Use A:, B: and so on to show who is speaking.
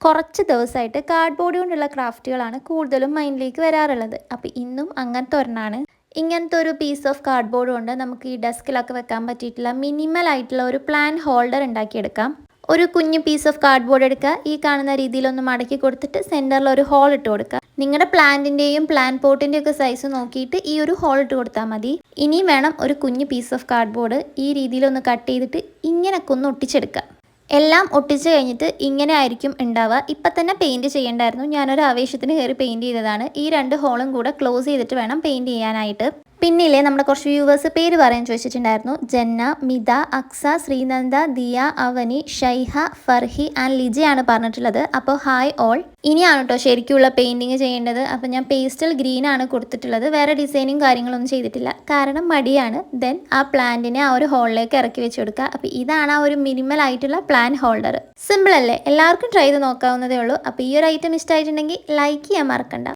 A: കുറച്ച് ദിവസമായിട്ട് കാർഡ്ബോർഡ് കൊണ്ടുള്ള ക്രാഫ്റ്റുകളാണ് കൂടുതലും മൈൻഡിലേക്ക് വരാറുള്ളത്. അപ്പോൾ ഇന്നും അങ്ങനത്തെ ഒരെണ്ണമാണ്. ഇങ്ങനത്തെ ഒരു പീസ് ഓഫ് കാർഡ്ബോർഡ് കൊണ്ട് നമുക്ക് ഈ ഡെസ്കിലൊക്കെ വെക്കാൻ പറ്റിയിട്ടുള്ള മിനിമൽ ആയിട്ടുള്ള ഒരു പ്ലാൻ ഹോൾഡർ ഉണ്ടാക്കിയെടുക്കാം. ഒരു കുഞ്ഞു പീസ് ഓഫ് കാർഡ്ബോർഡ് എടുക്കുക, ഈ കാണുന്ന രീതിയിലൊന്ന് മടക്കി കൊടുത്തിട്ട് സെൻറ്ററിൽ ഒരു ഹോൾ ഇട്ട് കൊടുക്കുക. നിങ്ങളുടെ പ്ലാന്റിൻ്റെയും പ്ലാൻ പോട്ടിൻ്റെയും ഒക്കെ സൈസ് നോക്കിയിട്ട് ഈ ഒരു ഹോൾ ഇട്ട് കൊടുത്താൽ മതി. ഇനിയും വേണം ഒരു കുഞ്ഞു പീസ് ഓഫ് കാർഡ്ബോർഡ് ഈ രീതിയിലൊന്ന് കട്ട് ചെയ്തിട്ട് ഇങ്ങനെയൊക്കെ ഒന്ന് ഒട്ടിച്ചെടുക്കുക. എല്ലാം ഒട്ടിച്ച് കഴിഞ്ഞിട്ട് ഇങ്ങനെ ആയിരിക്കും ഉണ്ടാവുക. ഇപ്പം തന്നെ പെയിൻറ്റ് ചെയ്യേണ്ടായിരുന്നു, ഞാനൊരു ആവേശത്തിന് കയറി പെയിൻറ്റ് ചെയ്തതാണ്. ഈ 2 ഹോളും കൂടെ ക്ലോസ് ചെയ്തിട്ട് വേണം പെയിൻറ്റ് ചെയ്യാനായിട്ട്. പിന്നില്ലേ നമ്മുടെ കുറച്ച് വ്യൂവേഴ്സ് പേര് പറയാൻ ചോദിച്ചിട്ടുണ്ടായിരുന്നു. ജന്ന, മിത, അക്സ, ശ്രീനന്ദ, ദിയ, അവനി, ഷൈഹ, ഫർഹി ആൻഡ് ലിജയാണ് പറഞ്ഞിട്ടുള്ളത്. അപ്പോൾ ഹായ് ഓൾ. ഇനിയാണ് കേട്ടോ ശരിക്കുള്ള പെയിൻറ്റിങ് ചെയ്യേണ്ടത്. അപ്പോൾ ഞാൻ പേസ്റ്റൽ ഗ്രീനാണ് കൊടുത്തിട്ടുള്ളത്. വേറെ ഡിസൈനും കാര്യങ്ങളൊന്നും ചെയ്തിട്ടില്ല, കാരണം മടിയാണ്. ദെൻ ആ പ്ലാന്റിനെ ആ ഒരു ഹോളിലേക്ക് ഇറക്കി വെച്ച് കൊടുക്കുക. അപ്പോൾ ഇതാണ് ആ ഒരു മിനിമൽ ആയിട്ടുള്ള പ്ലാൻ ഹോൾഡർ. സിമ്പിൾ അല്ലേ? എല്ലാവർക്കും ട്രൈ ചെയ്ത് നോക്കാവുന്നതേ ഉള്ളൂ. അപ്പോൾ ഈ ഒരു ഐറ്റം ഇഷ്ടമായിട്ടുണ്ടെങ്കിൽ ലൈക്ക് ചെയ്യാൻ മറക്കണ്ട.